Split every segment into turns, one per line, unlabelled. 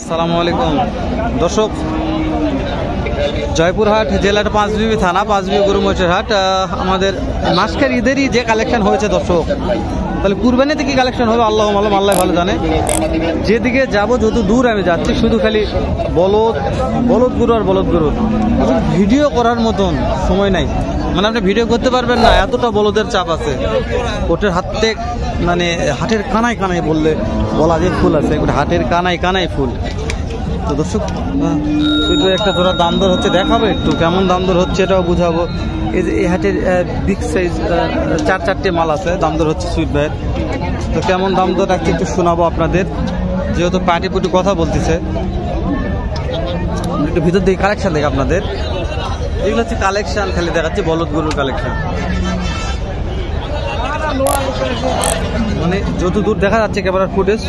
আসসালামু আলাইকুম দর্শক, জয়পুরহাট জেলার পাঁচবিবি থানা, পাঁচবিবি গরু মহিষের হাট। আমাদের মাসকের ঈদেরই যে কালেকশন হয়েছে দর্শক, তাহলে কুরবানিতে কি কালেকশন হবে আল্লাহ মালুম, আল্লাহ ভালো জানে। যেদিকে যাব, যত দূর আমি যাচ্ছি, শুধু খালি বলদ গরু আর বলদ গরু। ভিডিও করার মতন সময় নাই, মানে আপনি ভিডিও করতে পারবেন না, এতটা বলদের চাপ আছে। ওটার হাতে মানে হাটের কানায় কানায় বলা যে ফুল আছে, হাটের কানায় কানায় ফুল। তো দর্শক, একটা জোড়া দাম দর হচ্ছে, দেখাবো একটু কেমন দাম দর হচ্ছে, এটাও বুঝাবো। এই যে এই হাটের বিগ সাইজ চারটে মাল আছে, দাম দর হচ্ছে সুইট ভাইয়ের। তো কেমন দাম দর রাখছে একটু শোনাবো আপনাদের, যেহেতু পাটি পুটি কথা বলতেছে। একটু ভিতর দিকে কালেকশন দেখে আপনাদের, এগুলো হচ্ছে কালেকশন, খালি দেখাচ্ছে বলদ গরুর কালেকশন। মানে যত দূর দেখা যাচ্ছে ক্যামেরার ফুটেজ,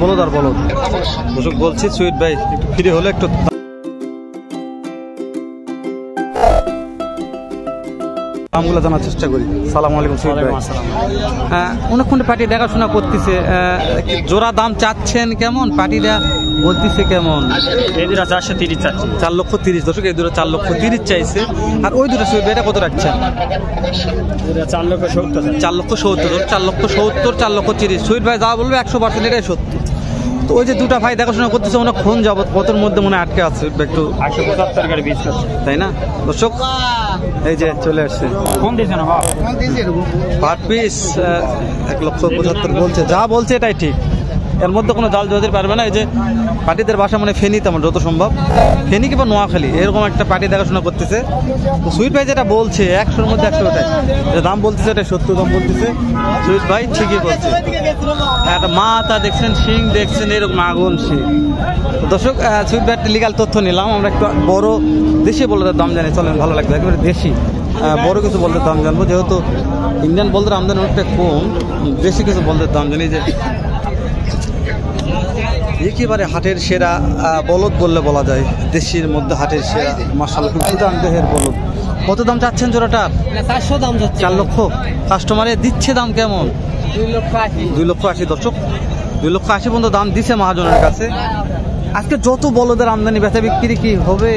বলদ আর বলদ। দর্শক বলছি সুইট ভাই একটু ফ্রি হলে একটু দামগুলো জানার চেষ্টা করি। সালাম আলাইকুম সুইট ভাই। অনেকক্ষণ পার্টি দেখাশোনা করতেছে, জোড়া দাম চাচ্ছেন কেমন, পার্টিরা বলতেছে কেমন?
এই দুটো 430 চাচ্ছি,
4,30,000 দর্শক, এই দুটো 4,30,000 চাইছে। আর ওই দুটো সুইট ভাই এটা কত রাখছেন?
4,70,000,
4,70,000, 4,70,000, 4,30,000। সুইট ভাই যা বলবে 100% এটাই সত্য। তো ওই যে দুটা ভাই দেখাশোনা করতেছে, অনেকক্ষণ যাবত, কতর মধ্যে মনে আটকে আছে একটু
175 করে 20 করছে,
তাই না দর্শক? এই যে চলে আসছে,
কোন দিছে না
পার পিস 1,75,000 বলছে, যা বলছে এটাই ঠিক, এর মধ্যে কোনো জাল জোয়াদের পারবে না। এই যে পার্টিদের বাসা মানে ফেনীতে, আমার যত সম্ভব ফেনী কিংবা নোয়াখালী, এরকম একটা পার্টি দেখাশোনা করতেছে। তো সুইট ভাই যেটা বলছে 100-র মধ্যে 100, ওটাই দাম বলতেছে, এটা সত্য দাম বলতেছে। সুইট ভাই ঠিকই বলছে। একটা মাথা দেখছেন, শিং দেখছেন, এরকম আগুন শিং। দর্শক, সুইট ভাই একটা লিগাল তথ্য নিলাম, আমরা একটু বড় দেশি বলদের দাম জানি, চলেন ভালো লাগবে, একেবারে দেশি বড় কিছু বলদের দাম জানবো, যেহেতু ইন্ডিয়ান বলদের আমদানি অনেকটা কম, দেশি কিছু বলদের দাম জানি। যে একেবারে হাটের সেরা বলদ বললে বলা যায়, দেশির মধ্যে হাটের সেরা, মাশাআল্লাহ খুব সুদান দেহের বলদ। কত দাম চাচ্ছেন জোড়াটা?
400 দাম যাচ্ছে।
4 লক্ষ। কাস্টমারে দিচ্ছে দাম কেমন? 2,80,000 দর্শক, 2,80,000 পর্যন্ত দাম দিছে মহাজনের কাছে। আজকে যত বলদের আমদানি, বেচা বিক্রি কি হবে?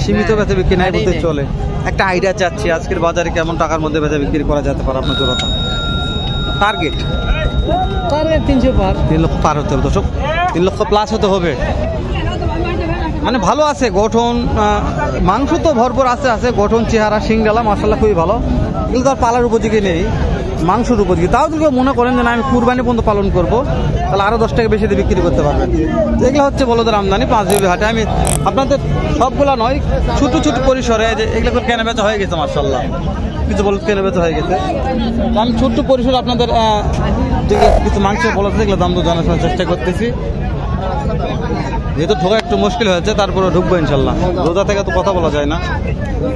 সীমিত বেচা বিক্রি নাই বলতে চলে। একটা আইডিয়া চাচ্ছি আজকের বাজারে কেমন টাকার মধ্যে বেচা বিক্রি করা যেতে পারে আপনার জোড়াটা? টার্গেট 3 লক্ষ পার হতে হবে দর্শক, 3 লক্ষ প্লাস হতে হবে। মানে ভালো আছে গঠন, মাংস তো ভরপুর আছে, গঠন, চেহারা, সিংডালা মাশাআল্লাহ খুবই ভালো। এগুলো তো আর পালার উপযোগী নেই, মাংসের উপযোগী। তাও যদি মনে করেন যে না আমি কুরবানি পর্যন্ত পালন করবো, তাহলে আরও 10 টাকা বেশি দিয়ে বিক্রি করতে পারবেন। এগুলো হচ্ছে বলদের আমদানি পাঁচবিবি হাটে। আমি আপনাদের সবগুলা নয়, ছোটো ছোটো পরিসরে, যে এগুলো করে কেনা বেচা হয়ে গেছে মাশাআল্লাহ, কিছু বলদ কেনা বেচা হয়ে গেছে। আমি ছোট্ট পরিসরে আপনাদের কিছু মাংস বলদ এগুলো দাম তো জানার চেষ্টা করতেছি, যেহেতু ঢোকা একটু মুশকিল হয়েছে, তারপরে ঢুকবো ইনশাল্লাহ। রোজা থেকে তো কথা বলা যায় না।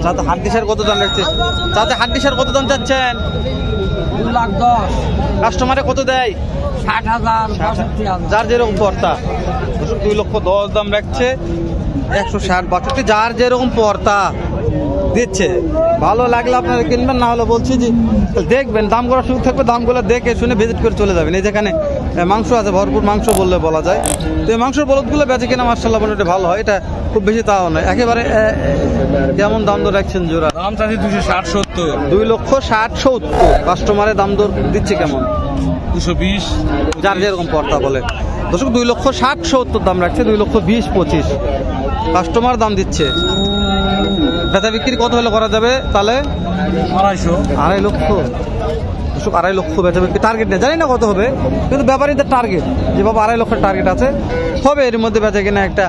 চাচা হাড্ডিসার কত দাম রাখছে? চাচা হাড্ডিসার কত দাম চাচ্ছেন?
2,10,000।
কাস্টমারে কত দেয়?
60,000,
যার যেরকম পর্তা। 2,10,000 দাম রাখছে, 160-62, যার যেরকম পর্তা দিচ্ছে। ভালো লাগলে আপনারা কিনবেন, না হলে বলছি যে দেখবেন, দাম করার সুযোগ থাকবে, দামগুলো দেখে শুনে ভিজিট করে চলে যাবেন। এই যেখানে মাংস আছে, ভরপুর মাংস বললে বলা যায়। তো এই মাংসের বলদগুলো বেচে কিনা মাশাআল্লাহ মোটামুটি ভালো হয়, এটা খুব বেশি তাও নয় একেবারে। কেমন দাম দর রাখছেন জোড়া?
দাম চাচ্ছি 260-70,
2,60,70। কাস্টমারে দাম দর দিচ্ছে কেমন?
220,
যার যেরকম পর্তা বলে। দর্শক 2,60,70 দাম রাখছে, 2,20,25 কাস্টমার দাম দিচ্ছে। বেচা বিক্রি কত হলে করা যাবে তাহলে? 2.5 লক্ষ। দর্শক 2.5 লক্ষ বেচা বিক্রি টার্গেট নেই, জানি না কত হবে, কিন্তু ব্যাপারীদের টার্গেট যেভাবে 2.5 লক্ষের টার্গেট আছে, হবে এর মধ্যে বেচা কিনা একটা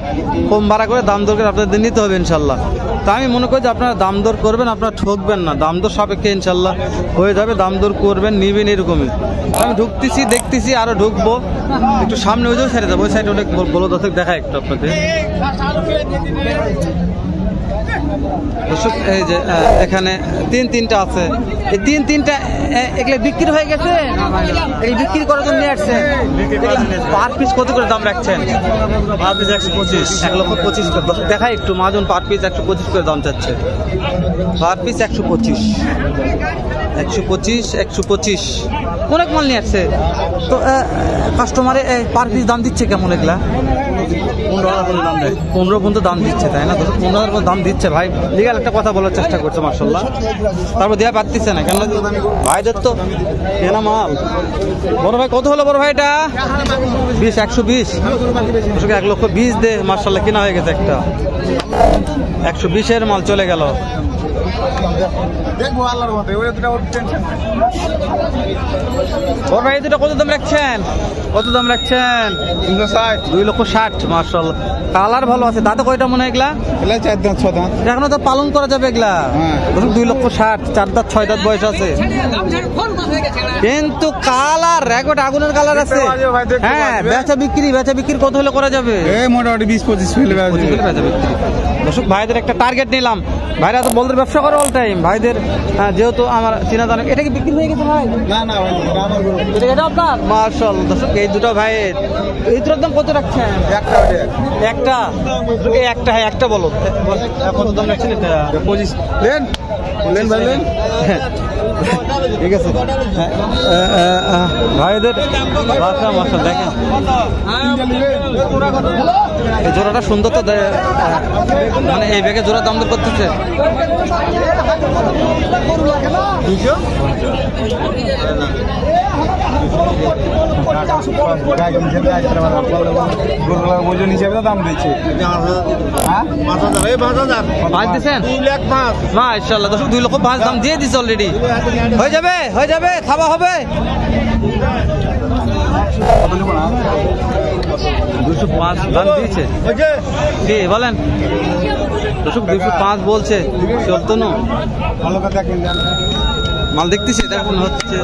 কম ভাড়া করে দাম দর করে আপনাদের নিতে হবে ইনশাল্লাহ। তা আমি মনে করি যে আপনারা দাম দর করবেন, আপনারা ঠকবেন না, দাম দর সাপেক্ষে ইনশাল্লাহ হয়ে যাবে। দাম দর করবেন, নিবেন, এরকমই। আমি ঢুকতেছি, দেখতেছি, আরো ঢুকবো, একটু সামনে ওই সাইডে যাবো, ওই সাইডে অনেক বলো দর্শক দেখা একটু আপনাদের। দর্শক এই যে এখানে 3-3টা আছে, এই 3-3টা এগুলো বিক্রি হয়ে গেছে, এই বিক্রি করার জন্য নিয়ে আসছেন। পার পিস কত করে দাম রাখছেন?
পার পিস 125,
1,25,000 করে। দর্শক দেখাই একটু, মাজন পার পিস 125 করে দাম চাচ্ছে, পার পিস 125, 125 অনেক মাল নিয়ে আসছে। তো কাস্টমারে পার পিস দাম দিচ্ছে কেমন এগুলা? 15 পর্যন্ত দাম দিচ্ছে, তাই না? 15,000 দাম দিচ্ছে ভাই। লিগাল একটা কথা বলার চেষ্টা করছে মাশাআল্লাহ, তারপর দেওয়া পারতেছে না কেন? ভাইদের তো কেনা মাল। বড় ভাই কত হলো বড় ভাই? এটা 20, 120, 1,20,000 দে। মাশাআল্লাহ কিনা হয়ে গেছে একটা। 120-এর মাল চলে গেল।
দেখবো আল্লাহর মতে, ওই দুটো টেনশন নাই।
বড় ভাই দুটো কত দাম রাখছেন? কত দাম রাখছেন?
360,
2,60,000। মাশাআল্লাহ কালার ভালো আছে। দাঁতে কয়টা মনে হয় এগুলা?
এগুলা 4 দাঁত 6 দাঁত।
এখনো তো পালন করা যাবে এগুলা।
হ্যাঁ।
2,60,000, 4 দাঁত 6 দাঁত বয়স আছে, কিন্তু কালার রেকর্ড আগুনের কালার আছে।
দেখতে পাওয়া যাবে ভাই, দেখতে
হ্যাঁ,
পাওয়া যাবে।
বেচা বিক্রি কত হলে করা যাবে?
এই মোটামুটি 20-25 ফেলে
বেচা বিক্রি। দর্শক ভাইদের একটা টার্গেট নিলাম। ভাইরা তো বলদের ব্যবসা করে অল টাইম। ভাইদের যেহেতু আমার চিনা জানা। এটা কি বিক্রি হয়ে গেছে ভাই?
না না ভাই, এটা আমার গরু।
এটা আপনার? মাশাআল্লাহ। দর্শক এই দুটো ভাইয়ের, এই দুটোর দাম কত রাখছেন?
একটা ওটা।
একটা এই একটা, হ্যাঁ একটা বলো কত দাম রাখছেন? এটা
25 লেন লেন ভাই লেন।
ঠিক আছে। ভাইদের বাসা মাসা দেখেন, এই জোড়াটা সুন্দর তো। মানে এই ব্যাগে জোড়া দাম দর করতেছে 200।
ওজন হিসেবে দাম দিচ্ছে।
পাঁচ দিচ্ছেন?
2,05,000।
মাশাআল্লাহ দর্শক 2,05,000 দাম দিয়ে দিচ্ছে অলরেডি। হয়ে যাবে, হয়ে যাবে, খাওয়া হবে। 205 দাম দিয়েছে কি বলেন? দর্শক 205 বলছে, চলতো না।
ভালো কথা কিনলেন।
মাল দেখতেছি দেখুন হচ্ছে।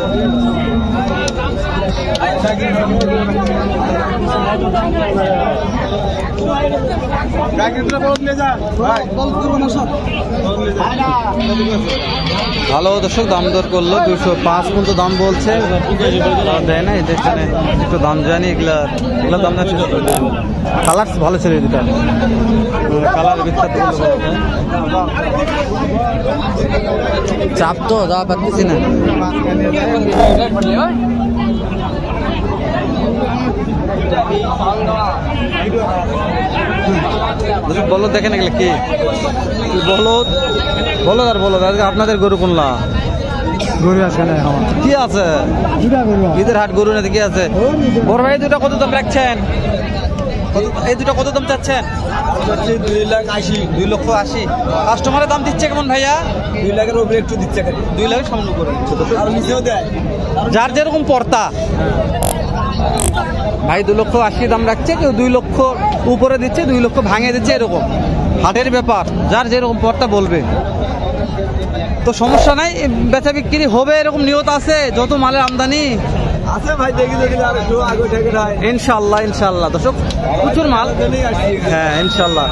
ভালো দর্শক দাম দর করলো। 205 পর্যন্ত দাম বলছে, দেয় না। এদের এখানে একটু দাম জানি। এগুলা দাম না শেষ করে দেবে। কালার ভালো ছিল এই দুটা, কালার বিখ্যাত চাপ তো যাওয়া পারতেছি না। বলো দেখেন এগুলো কি বলো, বলো আর বলো আপনাদের গরু কোনলা?
গরু আছে না
কি আছে? ঈদের হাট গরু নাকি কি আছে? বড় ভাই দুটা কত দাম রাখছেন? এই দুটো কত দাম চাচ্ছেন? 2,80,000। কাস্টমারের দাম দিচ্ছে কেমন ভাইয়া?
2 লাখের উপরে একটু দিচ্ছে।
2 লাখের সামনে করে
আর নিচেও দেয়,
যার যেরকম পর্তা। ভাই 2,80,000 দাম রাখছে, কেউ 2 লক্ষ উপরে দিচ্ছে, 2 লক্ষ ভাঙে দিচ্ছে। এরকম হাটের ব্যাপার, যার যেরকম পর্তা বলবে। তো সমস্যা নাই, বেচা বিক্রি হবে এরকম নিয়ত আছে। যত মালের আমদানি
আছে ভাই, দেখি দেখি আর একটু আগে থেকে যায়।
ইনশাল্লাহ ইনশাল্লাহ দর্শক প্রচুর মাল। হ্যাঁ ইনশাল্লাহ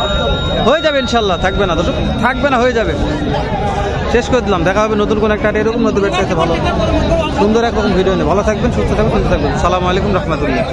হয়ে যাবে, ইনশাল্লাহ থাকবে না দর্শক, থাকবে না, হয়ে যাবে। শেষ করে দিলাম, দেখা হবে নতুন কোন একটা এরকম নতুন একটা ভালো সুন্দর একরকম ভিডিও নিয়ে। ভালো থাকবেন, সুস্থ থাকবেন, সুস্থ থাকবেন। সালামু আলাইকুম রহমতুল্লাহ।